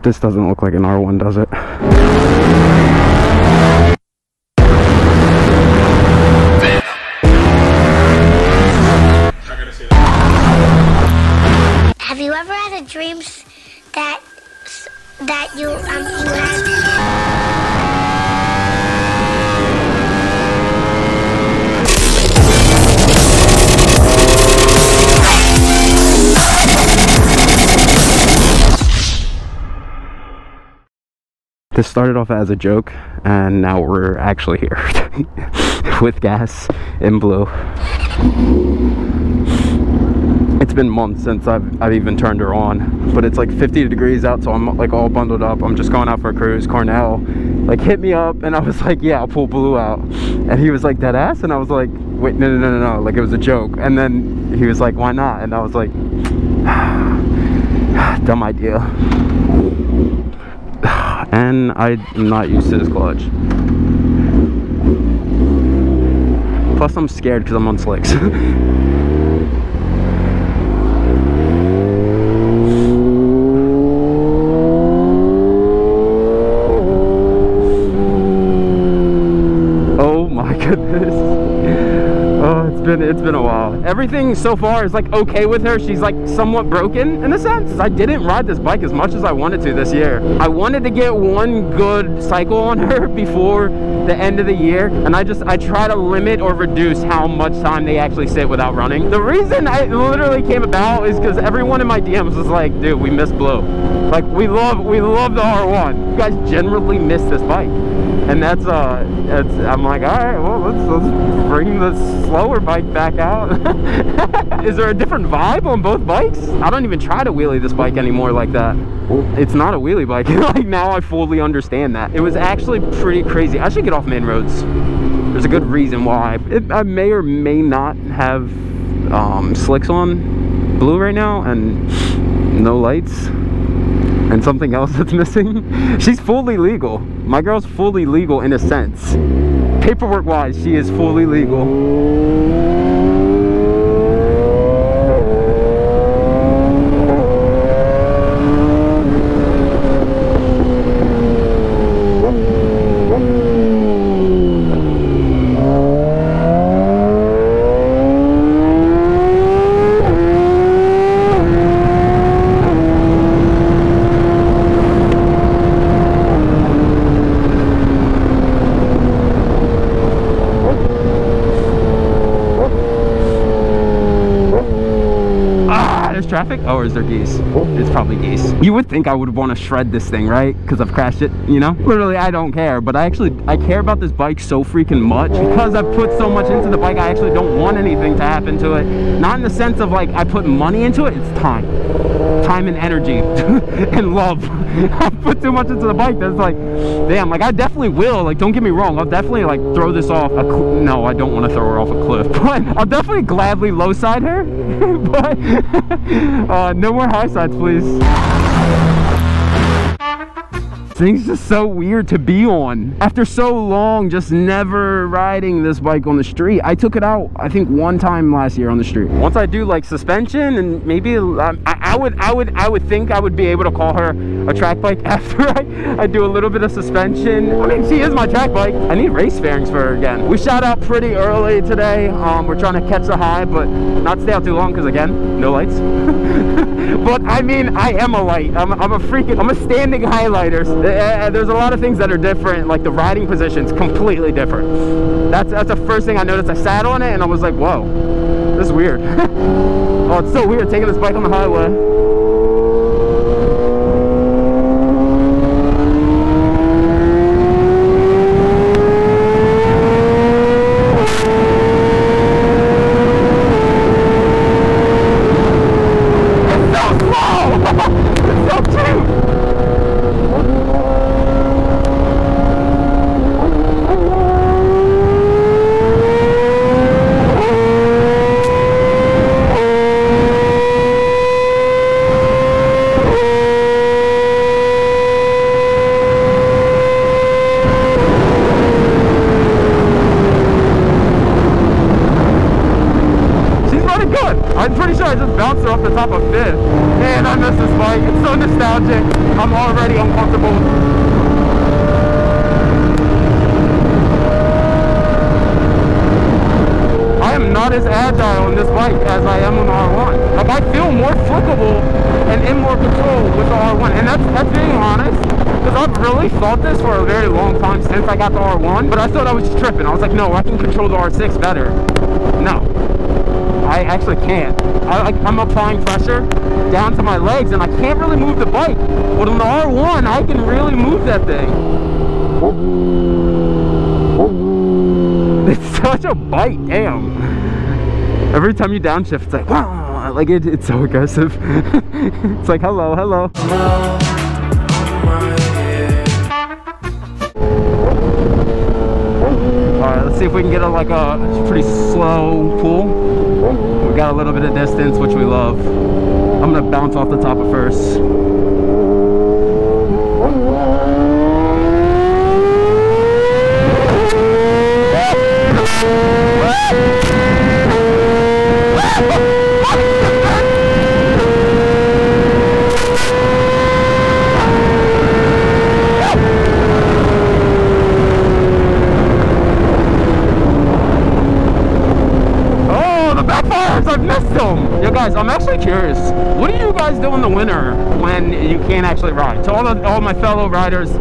This doesn't look like an R1, does it? Have you ever had a dream that you had? This started off as a joke, and now we're actually here with gas in blue. It's been months since I've even turned her on, but it's like 50 degrees out, so I'm like all bundled up. I'm just going out for a cruise. Cornell like hit me up, and I was like, yeah, I'll pull blue out. And he was like, dead ass? And I was like, wait, no, like it was a joke. And then he was like, why not? And I was like, dumb idea. And I'm not used to this clutch. Plus I'm scared because I'm on slicks. Oh my goodness. Oh, it's been a while. Everything so far is like okay with her. She's like somewhat broken in a sense. I didn't ride this bike as much as I wanted to this year. I wanted to get one good cycle on her before the end of the year, and I try to limit or reduce how much time they actually sit without running. The reason I literally came about is because everyone in my DMs was like, dude, we miss blue. Like we love the R1. You guys generally miss this bike. And that's I'm like, all right, well, let's bring the slower bike back out. Is there a different vibe on both bikes? I don't even try to wheelie this bike anymore like that. It's not a wheelie bike. Like now I fully understand that. It was actually pretty crazy. I should get off main roads. There's a good reason why. I may or may not have slicks on blue right now and no lights. And something else that's missing. She's fully legal. My girl's fully legal in a sense. Paperwork wise, she is fully legal. Traffic? Oh, or is there geese? It's probably geese. You would think I would want to shred this thing, right? Because I've crashed it, you know? Literally, I don't care. But I care about this bike so freaking much. Because I've put so much into the bike, I actually don't want anything to happen to it. Not in the sense of like, I put money into it. It's time. Time and energy. And love. I've put too much into the bike that's like, damn, like I definitely will. Like, don't get me wrong. I'll definitely like throw this off a no, I don't want to throw her off a cliff. But I'll definitely gladly low side her. But no more high sides, please. This thing's just so weird to be on. After so long, just never riding this bike on the street. I took it out, I think, one time last year on the street. Once I do like suspension and maybe I would think I would be able to call her a track bike after I do a little bit of suspension. I mean, she is my track bike. I need race fairings for her again. We shot out pretty early today. We're trying to catch the high, but not stay out too long because again, no lights. But I mean, I am a light. I'm a standing highlighter. There's a lot of things that are different, like the riding position's completely different. That's the first thing I noticed. I sat on it and I was like, whoa, this is weird. Oh, it's so weird taking this bike on the highway. I'm pretty sure I just bounced her off the top of fifth. man, I miss this bike. It's so nostalgic. I'm already uncomfortable. I am not as agile on this bike as I am on the R1. Like, I feel more flickable and in more control with the R1, and that's being honest, because I've really thought this for a very long time since I got the R1, but I thought I was just tripping. I was like, no, I can control the R6 better. No, I actually can't. I'm applying pressure down to my legs, and I can't really move the bike, but on the R1, I can really move that thing. It's such a bite, damn. Every time you downshift, it's like, wow, like it's so aggressive. It's like, hello, hello. Alright, let's see if we can get like a pretty slow pull. We got a little bit of distance, which we love. I'm gonna bounce off the top of first. I've missed them. Yo guys, I'm actually curious. What do you guys do in the winter when you can't actually ride? To all my fellow riders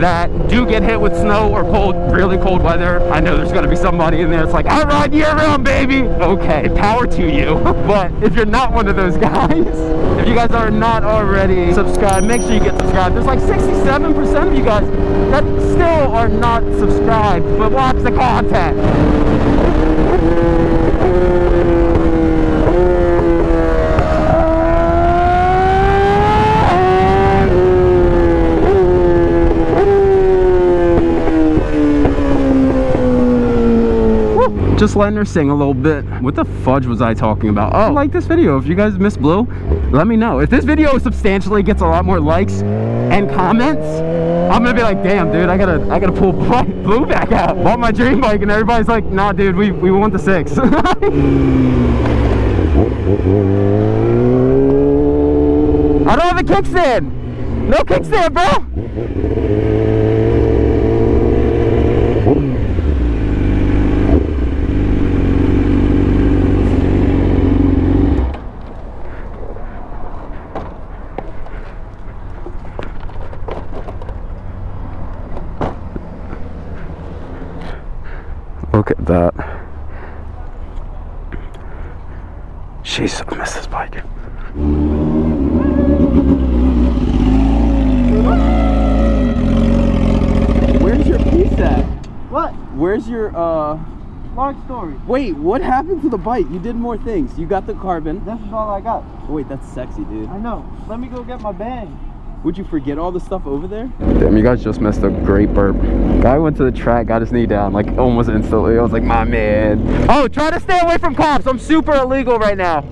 that do get hit with snow or cold, really cold weather, I know there's gonna be somebody in there that's like, I ride year round, baby. Okay, power to you. But if you're not one of those guys, if you guys are not already subscribed, make sure you get subscribed. There's like 67% of you guys that still are not subscribed, but watch the content. Just letting her sing a little bit. What the fudge was I talking about? Oh, like this video. If you guys miss Blue, let me know. If this video substantially gets a lot more likes and comments, I'm gonna be like, damn, dude, I gotta pull Blue back out. Bought my dream bike, and everybody's like, nah, dude, we want the 6. I don't have a kickstand. No kickstand, bro. Look at that. Jeez, I miss this bike. Where's your piece at? What? Where's your Long story. Wait, what happened to the bike? You did more things. You got the carbon. This is all I got. Oh, wait, that's sexy, dude. I know. Let me go get my bag. Would you forget all the stuff over there? Damn, you guys just missed a great burp. Guy went to the track, got his knee down, like almost instantly. I was like, my man. Oh, try to stay away from cops. I'm super illegal right now.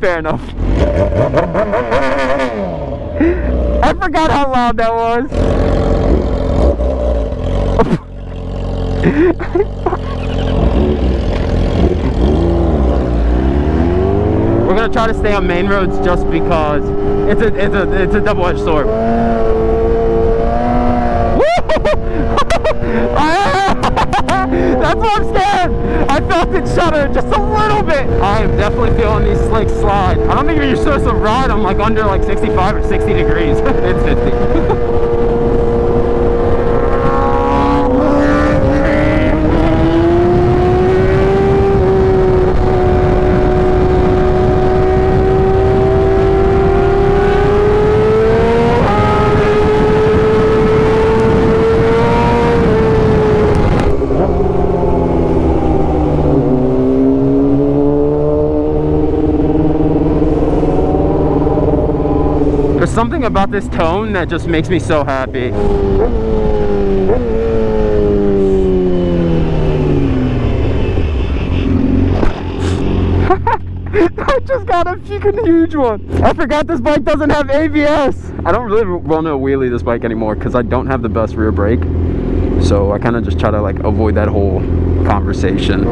Fair enough. I forgot how loud that was. We're gonna try to stay on main roads just because it's a double-edged sword. That's why I'm scared. I felt it shudder just a little bit. I am definitely feeling these slicks slide. I don't think you're supposed to ride them like under like 65 or 60 degrees. It's 50. Something about this tone that just makes me so happy. I just got a freaking huge one. I forgot this bike doesn't have ABS. I don't really want to wheelie this bike anymore because I don't have the best rear brake. So I kind of just try to like avoid that whole conversation.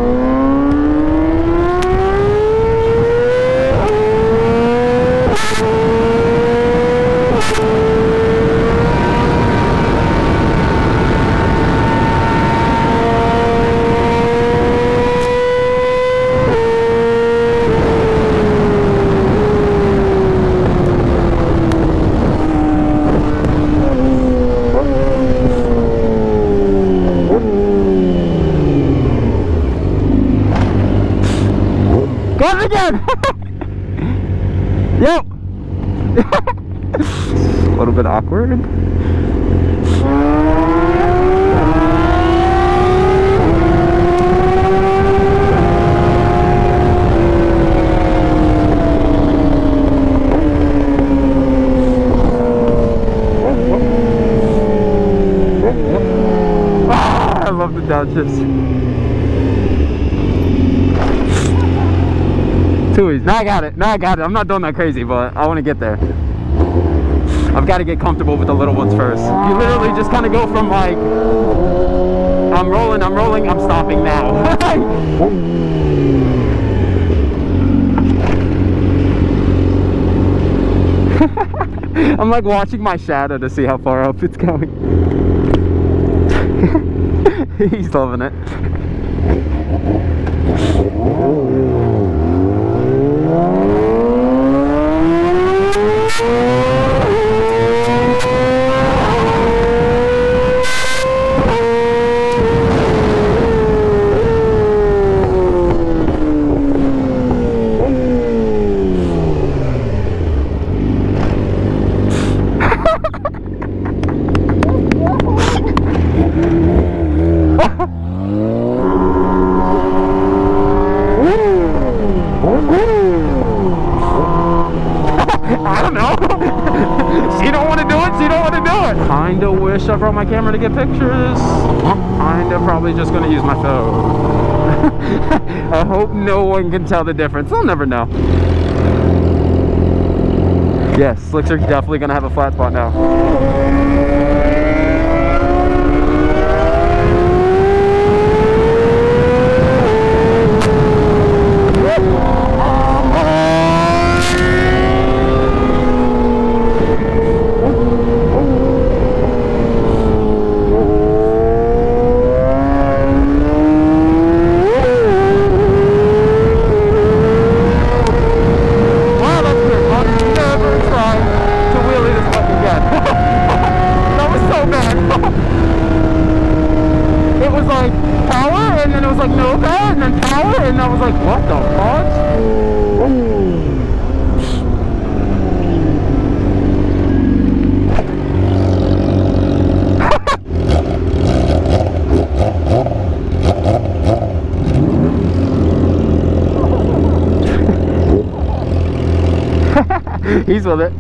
Run it again! Yep! A little bit awkward. I love the downshifts. Too easy. Now I got it. Now I got it. I'm not doing that crazy, but I want to get there. I've got to get comfortable with the little ones first. You literally just kind of go from like, I'm rolling, I'm stopping now. I'm like watching my shadow to see how far up it's going. He's loving it. I don't know. She don't want to do it. She don't want to do it. Kinda wish I brought my camera to get pictures. Kinda probably just gonna use my phone. I hope no one can tell the difference. I'll never know. Yes, slicks are definitely gonna have a flat spot now. It was like power, and then it was like no power, and then power, and I was like, what the fuck? He's with it.